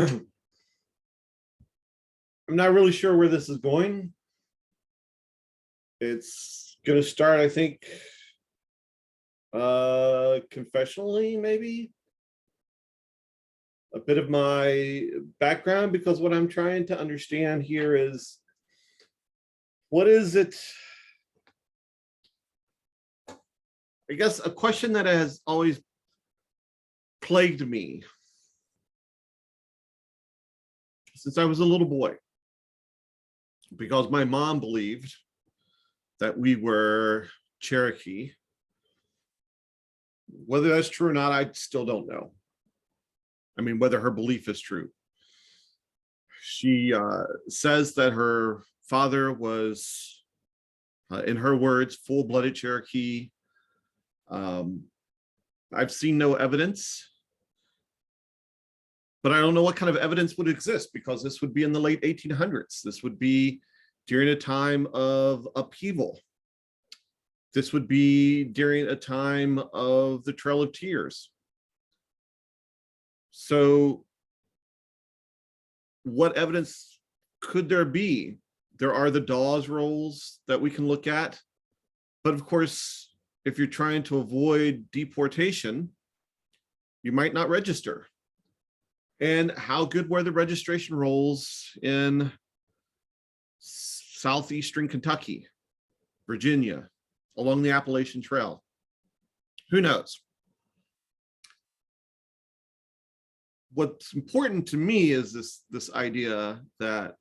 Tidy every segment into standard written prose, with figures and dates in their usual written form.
I'm not really sure where this is going. It's going to start, I think, confessionally, maybe. A bit of my background, because what I'm trying to understand here is, what is it? I guess a question that has always plagued me since I was a little boy, because my mom believed that we were Cherokee. Whether that's true or not, I still don't know. I mean, whether her belief is true. She says that her father was, in her words, full-blooded Cherokee. I've seen no evidence, but I don't know what kind of evidence would exist, because this would be in the late 1800s. This would be during a time of upheaval. This would be during a time of the Trail of Tears. So what evidence could there be? There are the Dawes rolls that we can look at. But of course, if you're trying to avoid deportation, you might not register. And how good were the registration rolls in southeastern Kentucky, Virginia, along the Appalachian Trail? Who knows? What's important to me is this idea that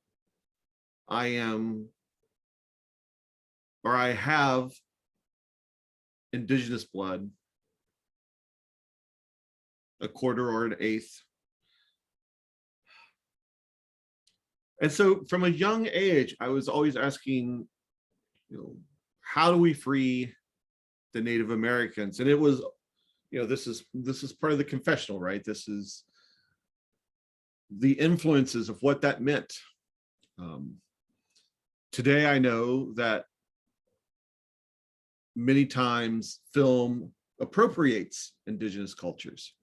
I am, or I have, indigenous blood, a quarter or an eighth. And so from a young age, I was always asking, how do we free the Native Americans? And it was, this is part of the confessional, right? This is the influences of what that meant. Today, I know that many times film appropriates indigenous cultures.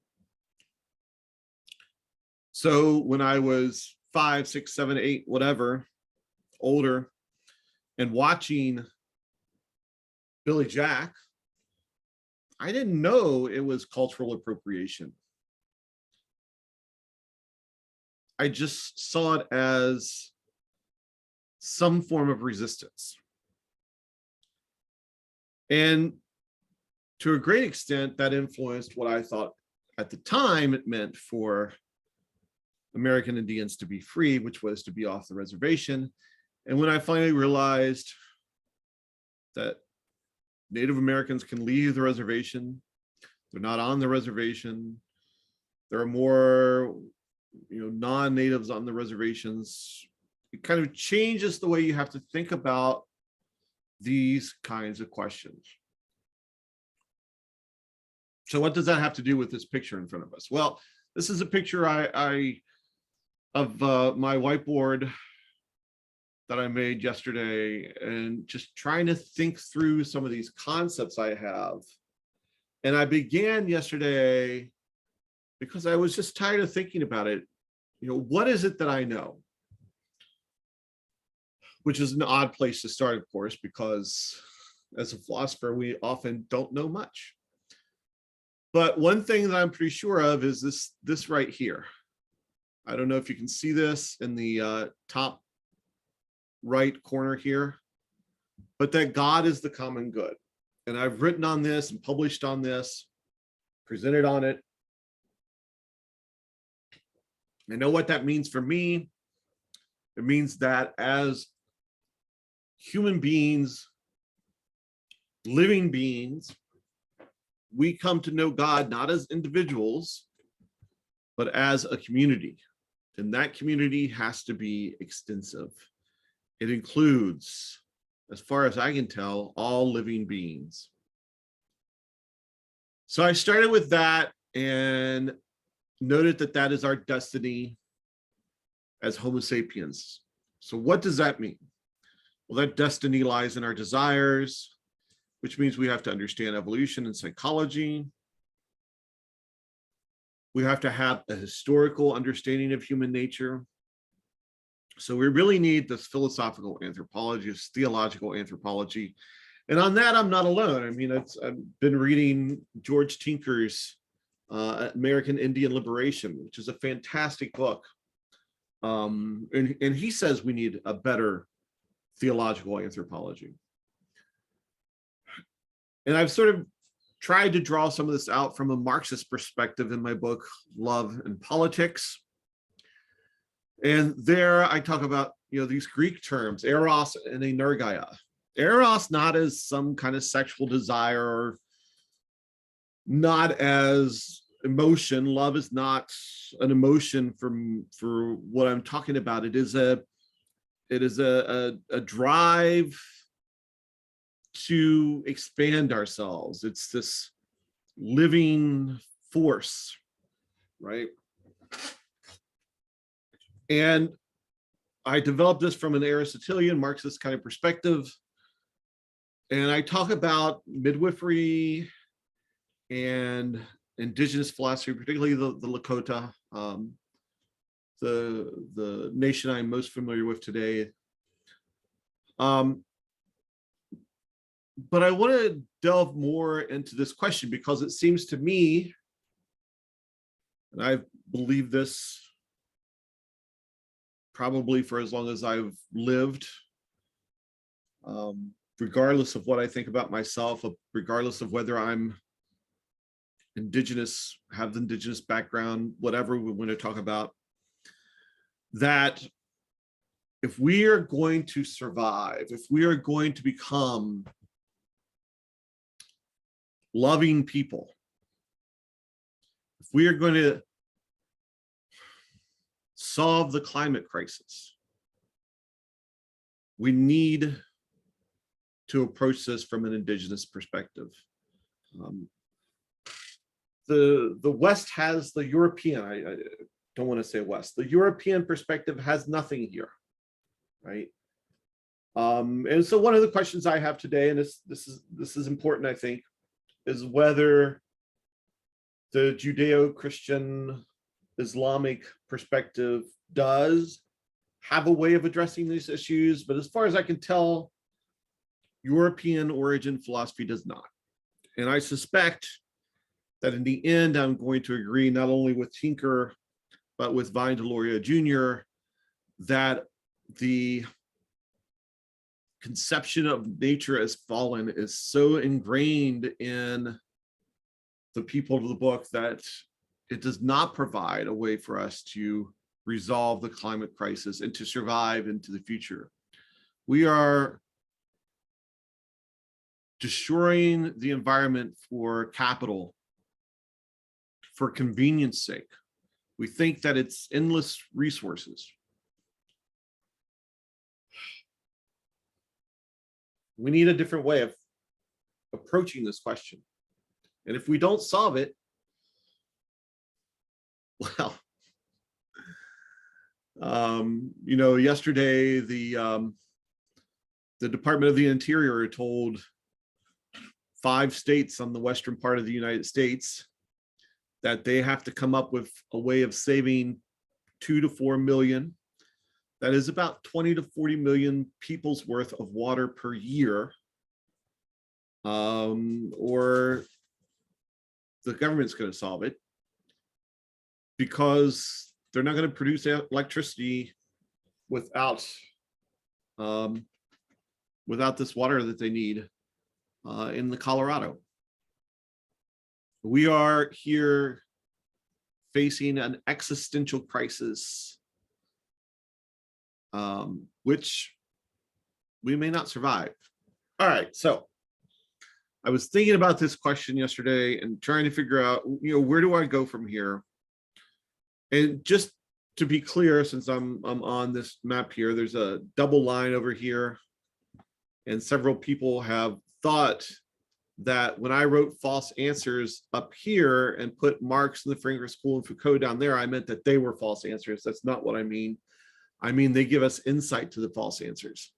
So when I was 5, 6, 7, 8, whatever, older, and watching Billy Jack, I didn't know it was cultural appropriation. I just saw it as some form of resistance. And to a great extent, that influenced what I thought at the time it meant for American Indians to be free, which was to be off the reservation. And when I finally realized that Native Americans can leave the reservation, they're not on the reservation, there are more non-natives on the reservations, it kind of changes the way you have to think about these kinds of questions. So what does that have to do with this picture in front of us? Well, this is a picture of my whiteboard that I made yesterday, and just trying to think through some of these concepts I have. And I began yesterday because I was just tired of thinking about it. What is it that I know? Which is an odd place to start, of course, because as a philosopher, we often don't know much. But one thing that I'm pretty sure of is this right here. I don't know if you can see this in the top right corner here, but that God is the common good. And I've written on this and published on this, presented on it. I know what that means for me. It means that as human beings, living beings, we come to know God not as individuals, but as a community. And that community has to be extensive. It includes, as far as I can tell, all living beings. So I started with that and noted that that is our destiny as Homo sapiens. So what does that mean? Well, that destiny lies in our desires, which means we have to understand evolution and psychology. We have to have a historical understanding of human nature. So we really need this philosophical anthropology, this theological anthropology. And on that, I'm not alone. I mean, I've been reading George Tinker's American Indian Liberation, which is a fantastic book. And he says we need a better theological anthropology. And I've sort of tried to draw some of this out from a Marxist perspective in my book, Love and Politics. And there I talk about, these Greek terms, eros and energia. Eros not as some kind of sexual desire, or not as emotion. Love is not an emotion for what I'm talking about. It is a drive to expand ourselves. It's this living force, right? And I developed this from an Aristotelian Marxist kind of perspective. And I talk about midwifery and indigenous philosophy, particularly the Lakota, the nation I'm most familiar with today. But I want to delve more into this question because it seems to me, and I've believed this probably for as long as I've lived, regardless of what I think about myself, regardless of whether I'm indigenous, have the indigenous background, whatever we want to talk about, that if we are going to survive, if we are going to become loving people, if we are going to solve the climate crisis, we need to approach this from an indigenous perspective. The West has the European, I don't want to say West, the European perspective has nothing here, right? And so one of the questions I have today, and this is important, I think, is whether the Judeo-Christian Islamic perspective does have a way of addressing these issues, but as far as I can tell, European origin philosophy does not. And I suspect that in the end, I'm going to agree not only with Tinker, but with Vine Deloria Jr., that the conception of nature as fallen is so ingrained in the people of the book that it does not provide a way for us to resolve the climate crisis and to survive into the future. We are destroying the environment for capital, for convenience sake. We think that it's endless resources. We need a different way of approaching this question. And if we don't solve it, well, yesterday the Department of the Interior told 5 states on the western part of the United States that they have to come up with a way of saving 2 to 4 million. That is about 20 to 40 million people's worth of water per year, or the government's going to solve it, because they're not going to produce electricity without this water that they need in the Colorado. We are here facing an existential crisis, which we may not survive. All right, so I was thinking about this question yesterday and trying to figure out, where do I go from here? And just to be clear, since I'm on this map here, there's a double line over here, and several people have thought that when I wrote false answers up here and put Marx and the Frankfurt School and Foucault down there, I meant that they were false answers. That's not what I mean. I mean, they give us insight to the false answers.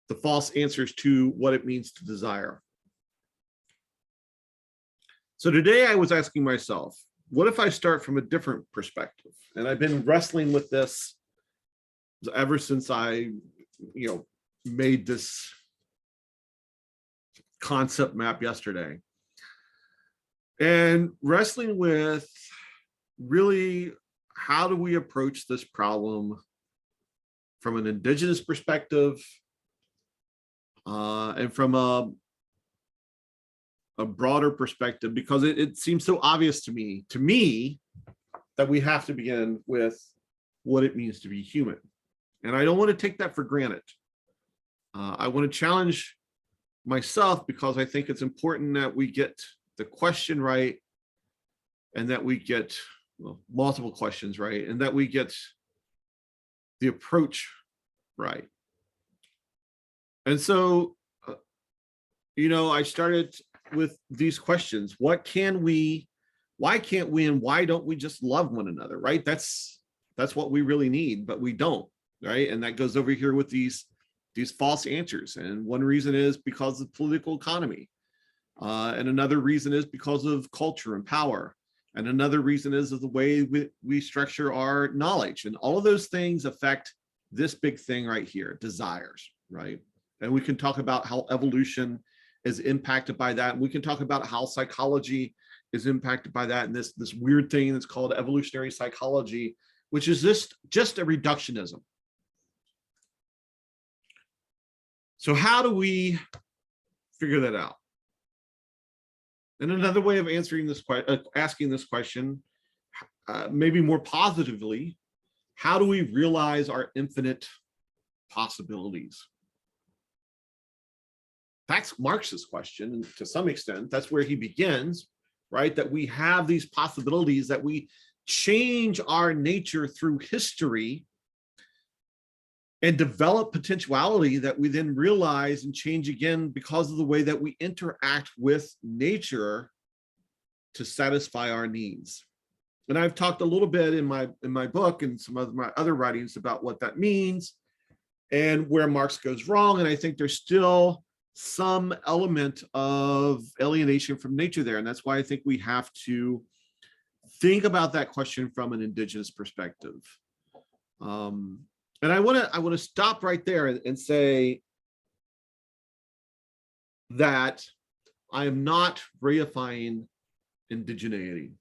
The false answers to what it means to desire. So today I was asking myself, what if I start from a different perspective? And I've been wrestling with this ever since I, made this concept map yesterday. And wrestling with really, how do we approach this problem from an indigenous perspective, and from a broader perspective, because it seems so obvious to me that we have to begin with what it means to be human. And I don't want to take that for granted. I want to challenge myself, because I think it's important that we get the question right, and that we get multiple questions right, and that we get the approach right. And so, I started with these questions. Why can't we, and why don't we just love one another, right? That's what we really need, but we don't, right? And that goes over here with these false answers. And one reason is because of political economy. And another reason is because of culture and power. And another reason is the way we structure our knowledge. And all of those things affect this big thing right here, desires, right? And we can talk about how evolution is impacted by that. And we can talk about how psychology is impacted by that. And this weird thing that's called evolutionary psychology, which is just a reductionism. So how do we figure that out? And another way of answering this asking this question, maybe more positively, how do we realize our infinite possibilities? That's Marx's question, and to some extent, that's where he begins, right? That we have these possibilities, that we change our nature through history and develop potentiality that we then realize and change again because of the way that we interact with nature to satisfy our needs. And I've talked a little bit in my book and some of my other writings about what that means and where Marx goes wrong. And I think there's still some element of alienation from nature there. And that's why I think we have to think about that question from an indigenous perspective. And I want to stop right there and say that I am not reifying indigeneity.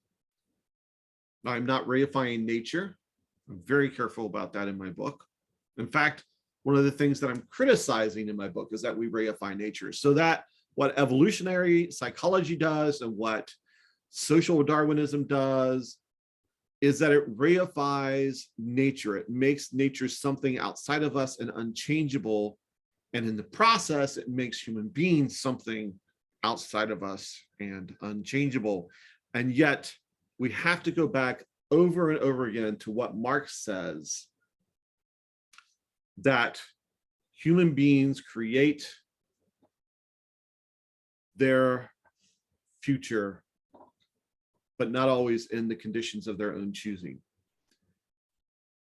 I'm not reifying nature. I'm very careful about that in my book. In fact, one of the things that I'm criticizing in my book is that we reify nature, so that what evolutionary psychology does and what social Darwinism does is that it reifies nature. It makes nature something outside of us and unchangeable. And in the process, it makes human beings something outside of us and unchangeable. And yet we have to go back over and over again to what Marx says, that human beings create their future, but not always in the conditions of their own choosing.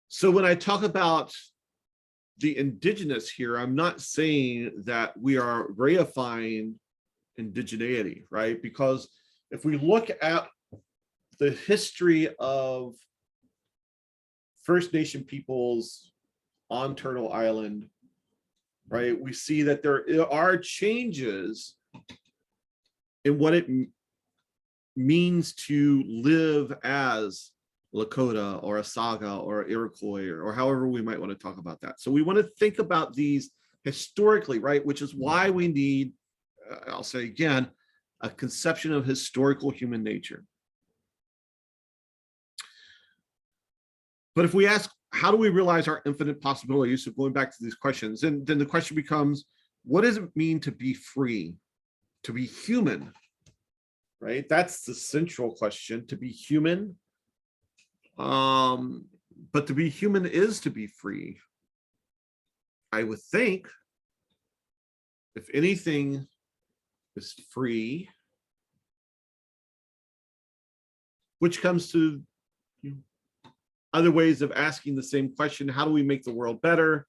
So when I talk about the indigenous here, I'm not saying that we are reifying indigeneity, right? Because if we look at the history of First Nation peoples on Turtle Island, right, we see that there are changes in what it means to live as Lakota or a Saga or Iroquois, or however we might want to talk about that. So we want to think about these historically, right? Which is why we need, I'll say again, a conception of historical human nature. But if we ask, how do we realize our infinite possibilities? So going back to these questions, and then the question becomes, what does it mean to be free, to be human? Right? That's the central question, to be human. But to be human is to be free. I would think, if anything is free, which comes to other ways of asking the same question, how do we make the world better?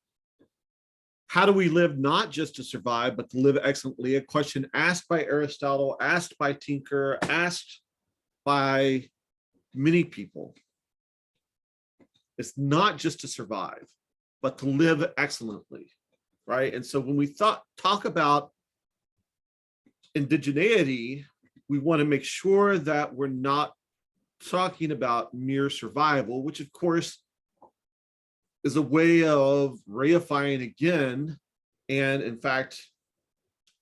How do we live not just to survive, but to live excellently? A question asked by Aristotle, asked by Tinker, asked by many people. It's not just to survive, but to live excellently, right? And so when we talk about indigeneity, we want to make sure that we're not talking about mere survival, which of course is a way of reifying again, and in fact,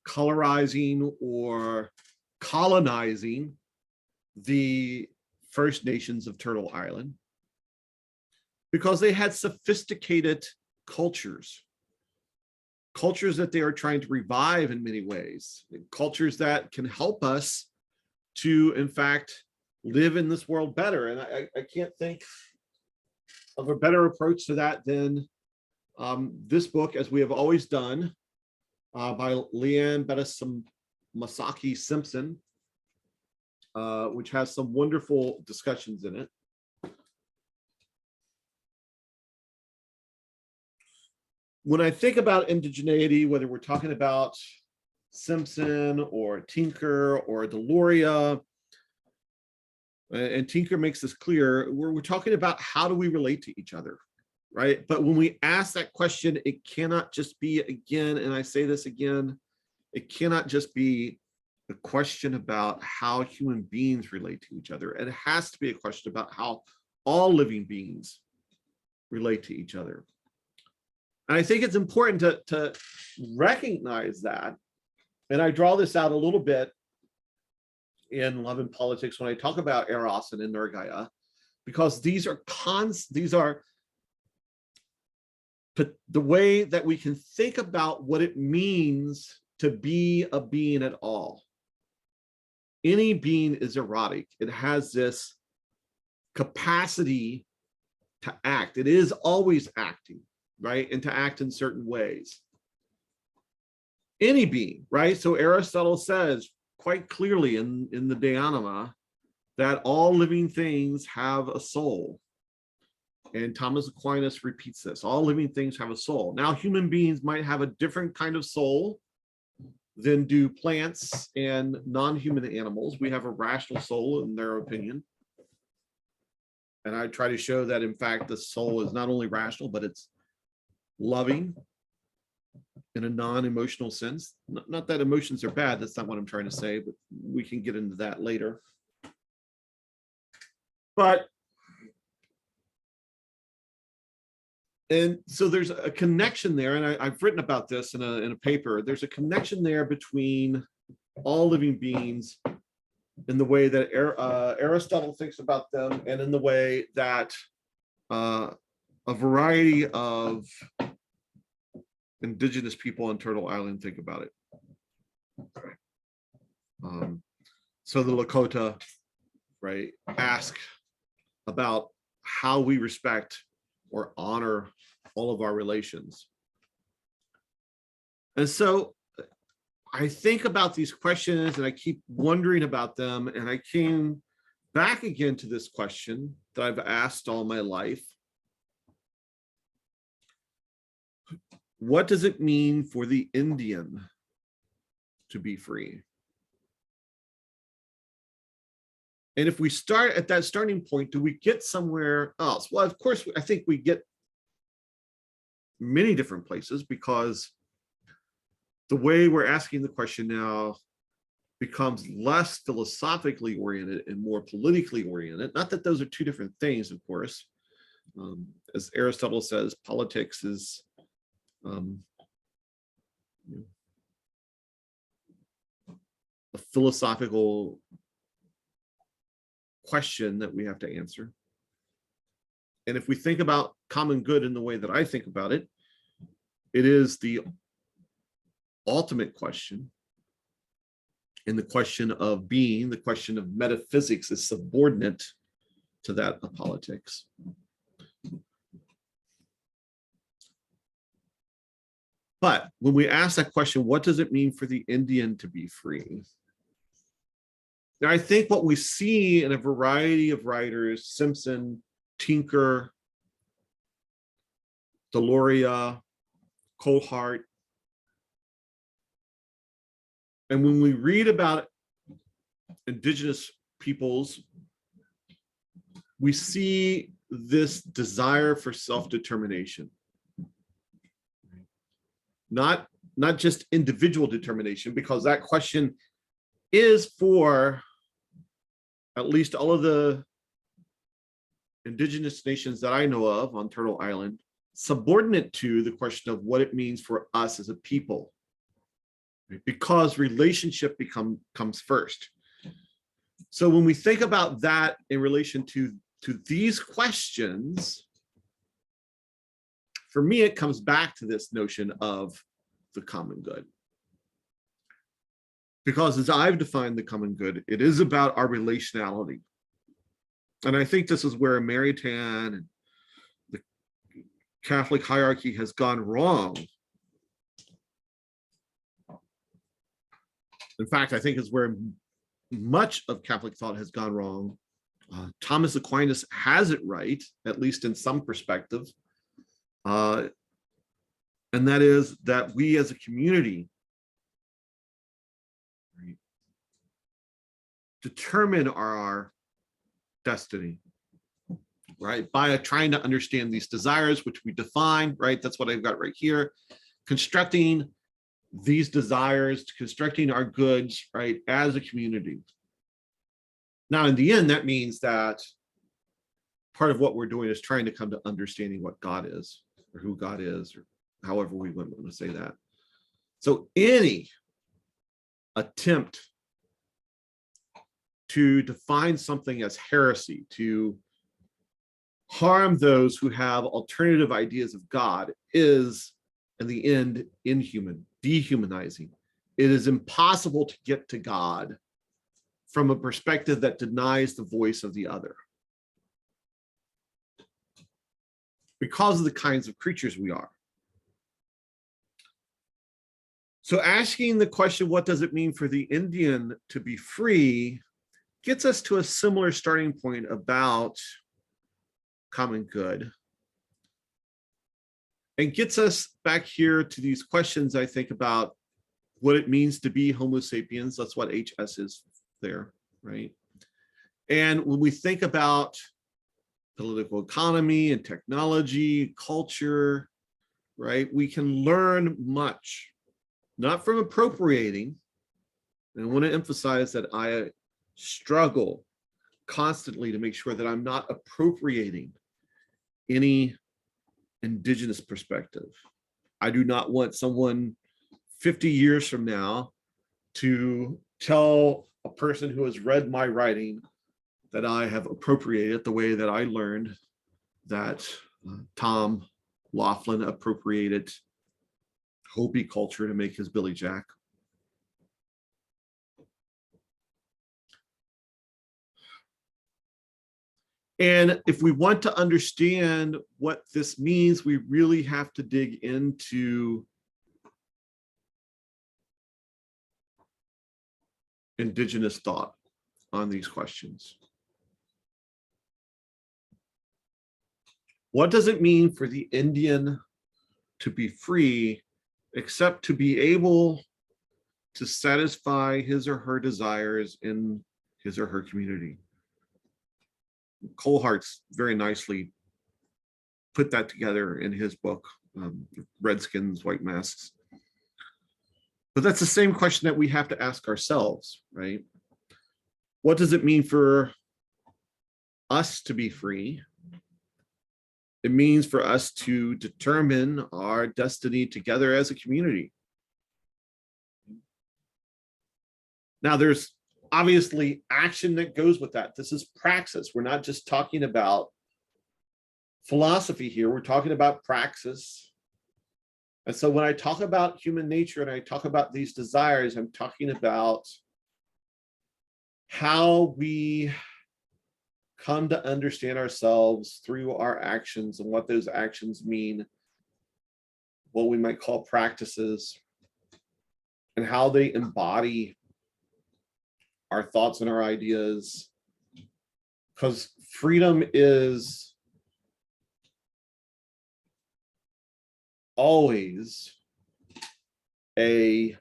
colorizing or colonizing the First Nations of Turtle Island, because they had sophisticated cultures that they are trying to revive in many ways, cultures that can help us to, in fact, live in this world better. And I can't think of a better approach to that than this book, As We Have Always Done, by Leanne Masaki Simpson, which has some wonderful discussions in it. When I think about indigeneity, whether we're talking about Simpson or Tinker or Deloria, and Tinker makes this clear, we're talking about how do we relate to each other, right? But when we ask that question, it cannot just be, again, and I say this again, it cannot just be a question about how human beings relate to each other. It has to be a question about how all living beings relate to each other. And I think it's important to recognize that. And I draw this out a little bit in Love and Politics when I talk about Eros and Energia, because these are the way that we can think about what it means to be a being at all. Any being is erotic. It has this capacity to act. It is always acting, right? And to act in certain ways. Any being, right? So Aristotle says quite clearly in the De Anima that all living things have a soul. And Thomas Aquinas repeats this. All living things have a soul. Now, human beings might have a different kind of soul than do plants and non-human animals. We have a rational soul in their opinion. And I try to show that, in fact, the soul is not only rational, but it's loving in a non-emotional sense. Not that emotions are bad, that's not what I'm trying to say, but we can get into that later. And so there's a connection there, and I've written about this in a paper. There's a connection there between all living beings in the way that Aristotle thinks about them, and in the way that a variety of indigenous people on Turtle Island think about it. So the Lakota, right, ask about how we respect or honor all of our relations. And so I think about these questions and I keep wondering about them. And I came back again to this question that I've asked all my life. What does it mean for the Indian to be free? And if we start at that starting point, do we get somewhere else? Well, of course, I think we get many different places, because the way we're asking the question now becomes less philosophically oriented and more politically oriented. Not that those are two different things, of course. As Aristotle says, politics is a philosophical question that we have to answer. And if we think about common good in the way that I think about it, it is the ultimate question. And the question of being, the question of metaphysics, is subordinate to that of politics. But when we ask that question, what does it mean for the Indian to be free? Now, I think what we see in a variety of writers, Simpson, Tinker, Deloria, Cohart, and when we read about indigenous peoples we see this desire for self-determination, not just individual determination, because that question is for at least all of the indigenous nations that I know of on Turtle Island, subordinate to the question of what it means for us as a people, right? Because relationship comes first. So when we think about that in relation to these questions, for me, it comes back to this notion of the common good. Because as I've defined the common good, it is about our relationality. And I think this is where Maritain and the Catholic hierarchy has gone wrong. In fact, I think it's where much of Catholic thought has gone wrong. Thomas Aquinas has it right, at least in some perspective. And that is that we as a community determine our destiny, right? By trying to understand these desires, which we define, right? That's what I've got right here. Constructing these desires, constructing our goods, right, as a community. Now, in the end, that means that part of what we're doing is trying to come to understanding what God is, or who God is, or however we want to say that. So any attempt to define something as heresy, to harm those who have alternative ideas of God, is, in the end, inhuman, dehumanizing. It is impossible to get to God from a perspective that denies the voice of the other, because of the kinds of creatures we are. So asking the question, what does it mean for the Indian to be free, gets us to a similar starting point about common good, and gets us back here to these questions, I think, about what it means to be Homo sapiens. That's what HS is there, right? And when we think about political economy and technology, culture, right, we can learn much, not from appropriating. And I want to emphasize that I struggle constantly to make sure that I'm not appropriating any indigenous perspective. I do not want someone 50 years from now to tell a person who has read my writing that I have appropriated the way that I learned that Tom Laughlin appropriated Hopi culture to make his Billy Jack. And if we want to understand what this means, we really have to dig into indigenous thought on these questions. What does it mean for the Indian to be free, except to be able to satisfy his or her desires in his or her community? Colehart's very nicely put that together in his book, Redskins, White Masks. But that's the same question that we have to ask ourselves, right? What does it mean for us to be free? It means for us to determine our destiny together as a community. Now, there's obviously action that goes with that. This is praxis. We're not just talking about philosophy here. We're talking about praxis. And so when I talk about human nature and I talk about these desires, I'm talking about how we come to understand ourselves through our actions and what those actions mean, what we might call practices, and how they embody our thoughts and our ideas. Because freedom is always a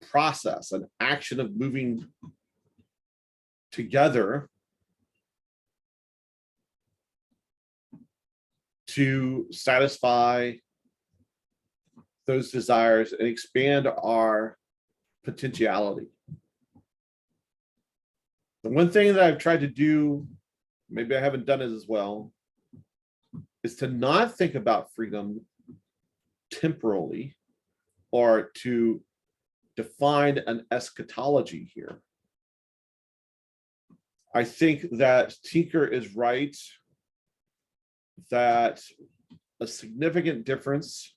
process, an action of moving together to satisfy those desires and expand our potentiality. The one thing that I've tried to do, maybe I haven't done it as well, is to not think about freedom temporally or to define an eschatology here. I think that Tinker is right that a significant difference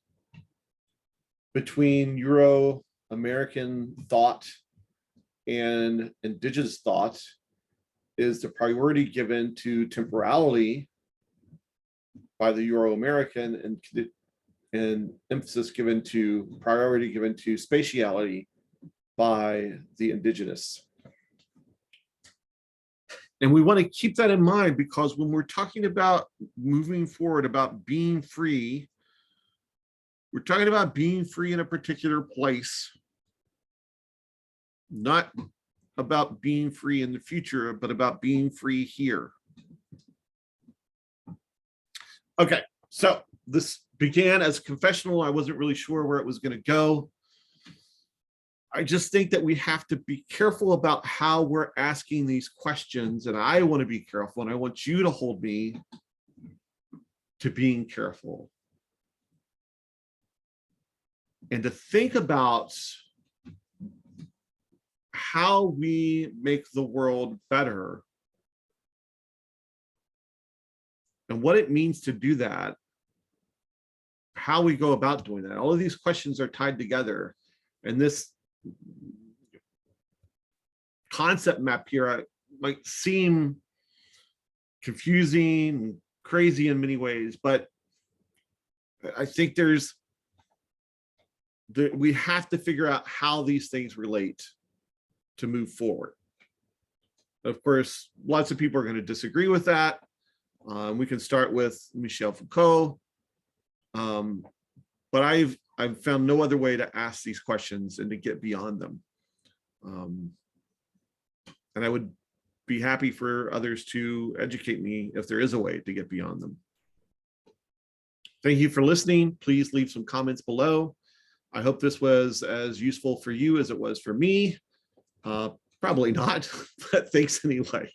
between Euro-American thought and indigenous thought is the priority given to temporality by the Euro-American and emphasis given to priority given to spatiality by the indigenous. And we want to keep that in mind, because when we're talking about moving forward, about being free, we're talking about being free in a particular place, not about being free in the future, but about being free here. Okay, so this began as a confessional. I wasn't really sure where it was going to go. I just think that we have to be careful about how we're asking these questions, and I want to be careful, and I want you to hold me to being careful and to think about how we make the world better and what it means to do that, how we go about doing that. All of these questions are tied together, and this concept map here might seem confusing and crazy in many ways, but I think we have to figure out how these things relate to move forward. Of course, lots of people are going to disagree with that. We can start with Michel Foucault, but I've found no other way to ask these questions and to get beyond them. And I would be happy for others to educate me if there is a way to get beyond them. Thank you for listening. Please leave some comments below. I hope this was as useful for you as it was for me. Probably not, but thanks anyway.